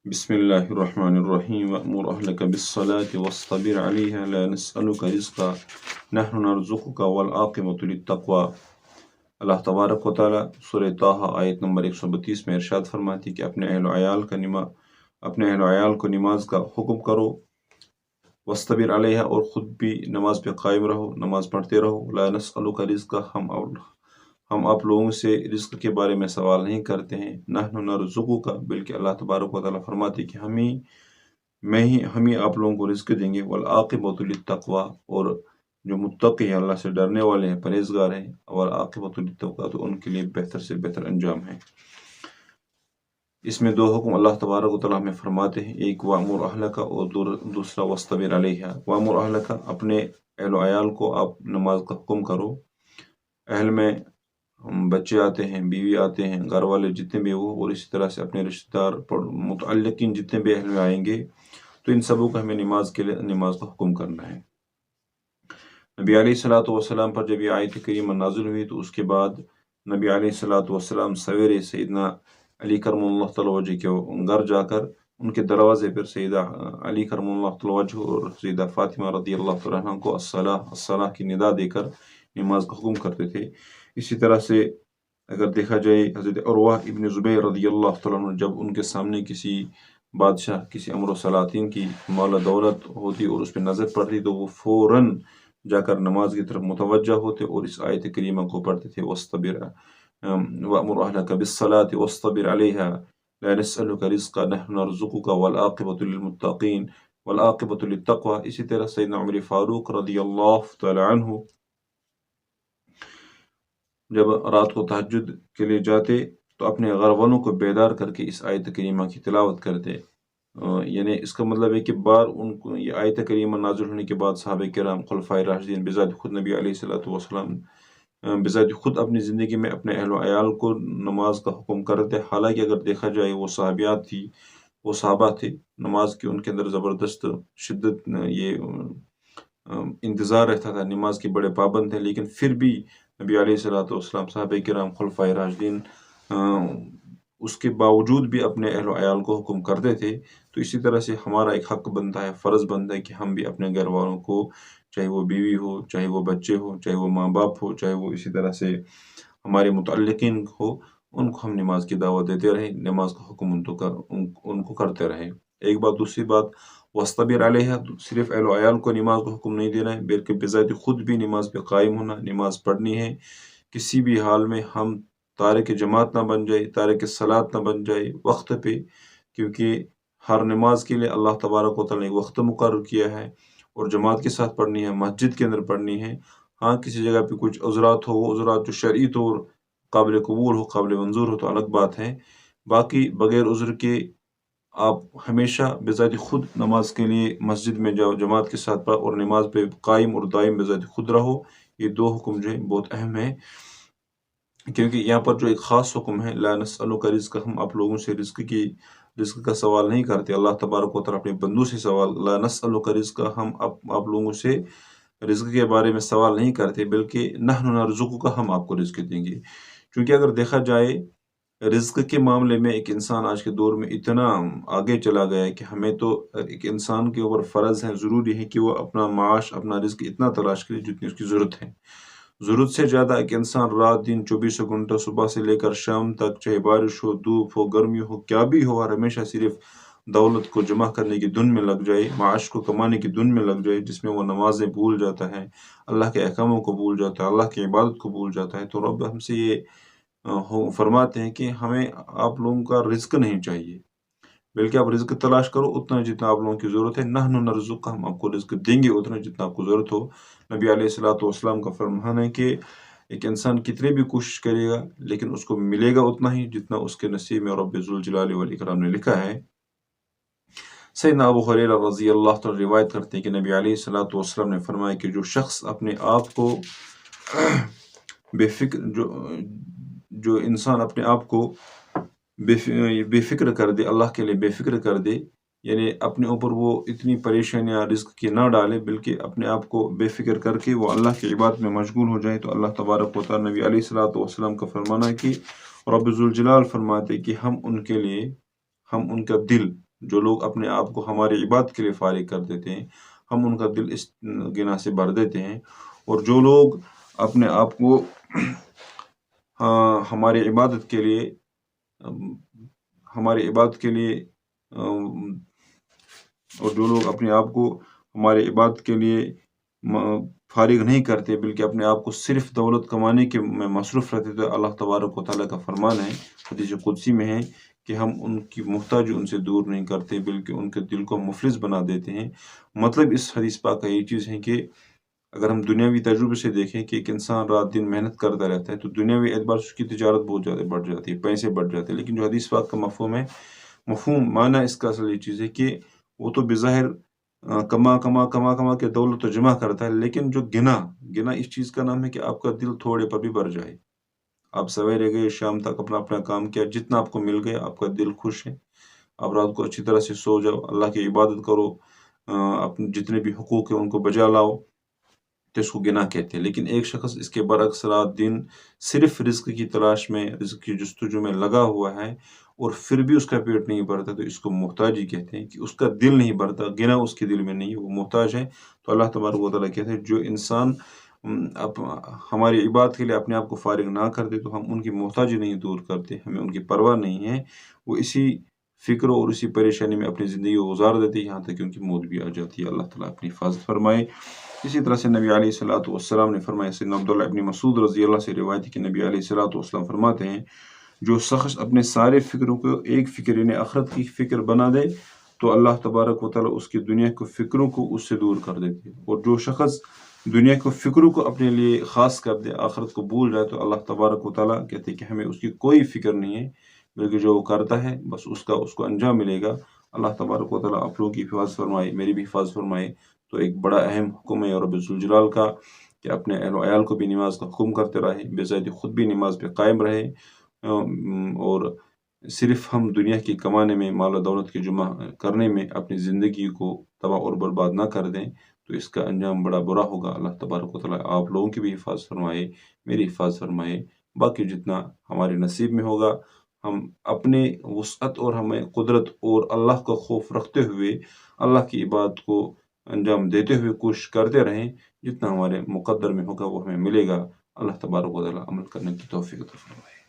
بسم الله الرحمن الرحيم وأمر أهلك بالصلاة واصطبر عليها لا نسألك رزقا نحن نرزقك والعاقبة للتقوى۔ اللہ تبارک و تعالیٰ سورہ طٰہٰ آیت نمبر 132 میں ارشاد فرماتی کہ اپنے اہل و عیال کو نماز کا حکم کرو، واصطبر علیہا، اور خود بھی نماز پہ قائم رہو، نماز پڑھتے رہو۔ لا نسألک رزقا، ہم آپ لوگوں سے رزق کے بارے میں سوال نہیں کرتے ہیں، نحن نرزقک، بلکہ اللہ تبارک و تعالیٰ فرماتے کہ ہم ہی آپ لوگوں کو رزق دیں گے، والعاقبۃ للتقویٰ، اور جو متقی ہیں، اللہ سے ڈرنے والے ہیں، پرہیزگار ہیں، والعاقبۃ للتقویٰ، تو ان کے لیے بہتر سے بہتر انجام ہے۔ اس میں دو حکم اللہ تبارک و تعالیٰ ہمیں فرماتے ہیں، ایک وَأْمُرْ أَهْلَكَ اور دوسرا وَاصْطَبِرْ عَلَيْهَا۔ وَأْمُرْ أَهْلَكَ، اپنے اہل و عیال کو آپ نماز کا حکم کرو۔ اہل میں بچے آتے ہیں، بیوی آتے ہیں، گھر والے جتنے بھی وہ، اور اسی طرح سے اپنے رشتہ دار متعلقین جتنے بھی اہل میں آئیں گے، تو ان سبوں کو ہمیں نماز کا حکم کرنا ہے۔ نبی علیہ السلام پر جب یہ آیت کریمہ نازل ہوئی تو اس کے بعد نبی علیہ السلام سویرے سیدنا علی کرم اللہ تعالی وجہ کے گھر جا کر ان کے دروازے پر سیدہ علی کرم اللہ تعالی وجہ اور سیدہ فاطمہ رضی اللہ تعالیٰ عنہ کو الصلاۃ کی ندا دے کر نماز کا حکم کرتے تھے۔ اسی طرح سے اگر دیکھا جائے، حضرت عروہ ابن زبیر رضی اللہ تعالیٰ عنہ جب ان کے سامنے کسی بادشاہ، کسی امر و سلاطین کی مال و دولت ہوتی اور اس پہ نظر پڑتی تو وہ فوراً جا کر نماز کی طرف متوجہ ہوتے اور اس آیت کریمہ کو پڑھتے تھے، وَأْمُرْ أَهْلَكَ بِالصَّلَاةِ وَاصْطَبِرْ عَلَيْهَا لَا نَسْأَلُكَ رِزْقًا نَحْنُ نَرْزُقُكَ وَالْعَاقِبَةُ لِلْمُتَّقِينَ وَالْعَاقِبَةُ لِلتَّقْوَى۔ اسی طرح سیدنا عمر فاروق رضی اللہ تعالی عنہ جب رات کو تہجد کے لیے جاتے تو اپنے گھر والوں کو بیدار کر کے اس آیت کریمہ کی تلاوت کرتے۔ یعنی اس کا مطلب ہے کہ ان کو یہ آیت کریمہ نازل ہونے کے بعد صحابہ کرام، خلفائے راشدین، بذات خود نبی علیہ السلام بذات خود اپنی زندگی میں اپنے اہل و عیال کو نماز کا حکم کرتے۔ حالانکہ اگر دیکھا جائے وہ صحابیات تھی، وہ صحابہ تھے، نماز کی ان کے اندر زبردست شدت، یہ انتظار رہتا تھا، نماز کے بڑے پابند تھے، لیکن پھر بھی نبی علیہ السلام، صحابہ کرام، خلفائے راشدین اس کے باوجود بھی اپنے اہل و عیال کو حکم کرتے تھے۔ تو اسی طرح سے ہمارا ایک حق بنتا ہے، فرض بنتا ہے کہ ہم بھی اپنے گھر والوں کو، چاہے وہ بیوی ہو، چاہے وہ بچے ہو، چاہے وہ ماں باپ ہو، چاہے وہ اسی طرح سے ہمارے متعلقین ہو، ان کو ہم نماز کی دعوت دیتے رہیں، نماز کا حکم ان کو کرتے رہیں۔ ایک بات۔ دوسری بات، وَاصْطَبِرْ عَلَيْهَا، صرف اہل و عیال کو نماز کا حکم نہیں دینا ہے، بلکہ بذات خود بھی نماز پہ قائم ہونا، نماز پڑھنی ہے۔ کسی بھی حال میں ہم تارک جماعت نہ بن جائے، تارک صلاۃ نہ بن جائے وقت پہ، کیونکہ ہر نماز کے لیے اللہ تبارک و تعالیٰ نے وقت مقرر کیا ہے، اور جماعت کے ساتھ پڑھنی ہے، مسجد کے اندر پڑھنی ہے۔ ہاں کسی جگہ پہ کچھ عذرات ہو، وہ عذرات جو شرعی طور قابل قبول ہو، قابل منظور ہو، تو الگ بات ہے۔ باقی بغیر عذر کے آپ ہمیشہ بذات خود نماز کے لیے مسجد میں جاؤ، جماعت کے ساتھ پڑھ، اور نماز پہ قائم اور دائم بذات خود رہو۔ یہ دو حکم جو ہیں بہت اہم ہیں، کیونکہ یہاں پر جو ایک خاص حکم ہے، لا نسألک رزق، ہم آپ لوگوں سے رزق کا سوال نہیں کرتے۔ اللہ تبارک و تعالیٰ اپنے بندوں سے لا نسألک رزق، ہم آپ لوگوں سے رزق کے بارے میں سوال نہیں کرتے، بلکہ نحن نرزقک، ہم آپ کو رزق دیں گے۔ کیونکہ اگر دیکھا جائے رزق کے معاملے میں ایک انسان آج کے دور میں اتنا آگے چلا گیا ہے کہ ہمیں تو ایک انسان کے اوپر فرض ہے، ضروری ہے کہ وہ اپنا معاش، اپنا رزق اتنا تلاش کرے جتنی اس کی ضرورت ہے۔ ضرورت سے زیادہ ایک انسان رات دن 24 گھنٹہ صبح سے لے کر شام تک، چاہے بارش ہو، دھوپ ہو، گرمی ہو، کیا بھی ہو، اور ہمیشہ صرف دولت کو جمع کرنے کی دھن میں لگ جائے، معاش کو کمانے کی دھن میں لگ جائے، جس میں وہ نمازیں بھول جاتا ہے، اللہ کے احکاموں کو بھول جاتا ہے، اللہ کی عبادت کو بھول جاتا ہے، تو رب ہم سے یہ فرماتے ہیں کہ ہمیں آپ لوگوں کا رزق نہیں چاہیے، بلکہ آپ رزق تلاش کرو اتنا جتنا آپ لوگوں کی ضرورت ہے۔ نحن نرزقک، ہم آپ کو رزق دیں گے اتنا جتنا آپ کو ضرورت ہو۔ نبی علیہ السلام کا فرمان ہے کہ ایک انسان کتنے بھی کوشش کرے گا، لیکن اس کو ملے گا اتنا ہی جتنا اس کے نصیب میں رب ذوالجلال والاکرام نے لکھا ہے۔ سیدنا ابو ہریرہ رضی اللہ تعالیٰ روایت کرتے ہیں کہ نبی علیہ السلام نے فرمایا کہ جو شخص اپنے آپ کو جو انسان اپنے آپ کو بے فکر کر دے، اللہ کے لیے بے فکر کر دے، یعنی اپنے اوپر وہ اتنی پریشانیاں رزق کی نہ ڈالے، بلکہ اپنے آپ کو بے فکر کر کے وہ اللہ کی عبادت میں مشغول ہو جائے، تو اللہ تبارک و تعالیٰ، نبی علیہ السلام کا فرمانا ہے کہ رب ذوالجلال فرماتے کہ ہم ان کے لیے، ہم ان کا دل جو لوگ اپنے آپ کو ہماری عبادت کے لیے فارغ کر دیتے ہیں، ہم ان کا دل اس گناہ سے بھر دیتے ہیں۔ اور جو لوگ اپنے آپ کو ہماری عبادت کے لیے اور جو لوگ اپنے آپ کو ہماری عبادت کے لیے فارغ نہیں کرتے، بلکہ اپنے آپ کو صرف دولت کمانے کے میں مصروف رہتے، تو اللہ تبارک و تعالیٰ کا فرمان ہے، حدیث قدسی میں ہے کہ ہم ان کی محتاجی ان سے دور نہیں کرتے، بلکہ ان کے دل کو مفلس بنا دیتے ہیں۔ مطلب اس حدیث پاک کا یہ چیز ہے کہ اگر ہم دنیاوی تجربے سے دیکھیں کہ ایک انسان رات دن محنت کرتا رہتا ہے، تو دنیاوی اعتبار سے اس کی تجارت بہت زیادہ بڑھ جاتی ہے، پیسے بڑھ جاتے ہیں۔ لیکن جو حدیث پاک کا مفہوم ہے، معنی اس کا اصل یہ چیز ہے کہ وہ تو بظاہر کما کما کما کما کے دولت تو جمع کرتا ہے، لیکن جو گنا اس چیز کا نام ہے کہ آپ کا دل تھوڑے پر بھی بھر جائے۔ آپ سویرے گئے، شام تک اپنا کام کیا، جتنا آپ کو مل گیا، آپ کا دل خوش ہے، آپ رات کو اچھی طرح سے سو جاؤ، اللہ کی عبادت کرو، اپنے جتنے بھی حقوق ہیں ان کو بجا لاؤ، تو اس کو گناہ کہتے ہیں۔ لیکن ایک شخص اس کے برعکس رات دن صرف رزق کی تلاش میں، رزق کی جستجو میں لگا ہوا ہے، اور پھر بھی اس کا پیٹ نہیں بھرتا، تو اس کو محتاجی کہتے ہیں، کہ اس کا دل نہیں بھرتا، گنا اس کے دل میں نہیں ہے، وہ محتاج ہے۔ تو اللہ تبارک و تعالیٰ کہتے ہیں جو انسان ہماری عبادت کے لیے اپنے آپ کو فارغ نہ کر دے، تو ہم ان کی محتاجی نہیں دور کرتے، ہمیں ان کی پرواہ نہیں ہے، وہ اسی فکر اور اسی پریشانی میں اپنی زندگی کو گزار دیتے، یہاں تک کہ ان کی موت بھی آ جاتی ہے۔ اللہ تعالیٰ اپنی حفاظت فرمائے۔ اسی طرح سے نبی علیہ الصلوۃ والسلام نے فرمایا، سیدنا عبداللہ ابن مسعود رضی اللہ سے روایت ہے کہ نبی علیہ الصلوۃ والسلام فرماتے ہیں، جو شخص اپنے سارے فکروں کو ایک فکر یعنی آخرت کی فکر بنا دے، تو اللہ تبارک و تعالیٰ اس کی دنیا کے فکروں کو اس سے دور کر دیتے ہیں۔ اور جو شخص دنیا کے فکروں کو اپنے لیے خاص کر دے، آخرت کو بھول جائے، تو اللہ تبارک و تعالیٰ کہتے ہیں کہ ہمیں اس کی کوئی فکر نہیں ہے، بلکہ جو وہ کرتا ہے بس اس کو انجام ملے گا۔ اللہ تبارک و تعالیٰ آپ لوگوں کی حفاظت فرمائے، میری بھی حفاظت فرمائے۔ تو ایک بڑا اہم حکم ہے رب ذوالجلال کا کہ اپنے اہل و عیال کو بھی نماز کا حکم کرتے رہے، بذات خود بھی نماز پہ قائم رہے، اور صرف ہم دنیا کی کمانے میں، مال و دولت کی جمع کرنے میں اپنی زندگی کو تباہ اور برباد نہ کر دیں، تو اس کا انجام بڑا برا ہوگا۔ اللہ تبارک و تعالیٰ آپ لوگوں کی بھی حفاظت فرمائے، میری حفاظت فرمائے۔ باقی جتنا ہمارے نصیب میں ہوگا، ہم اپنے وسعت اور ہمیں قدرت اور اللہ کا خوف رکھتے ہوئے اللہ کی عبادت کو انجام دیتے ہوئے کوشش کرتے رہیں، جتنا ہمارے مقدر میں ہوگا وہ ہمیں ملے گا۔ اللہ تبارک و تعالیٰ عمل کرنے کی توفیق عطا فرمائے۔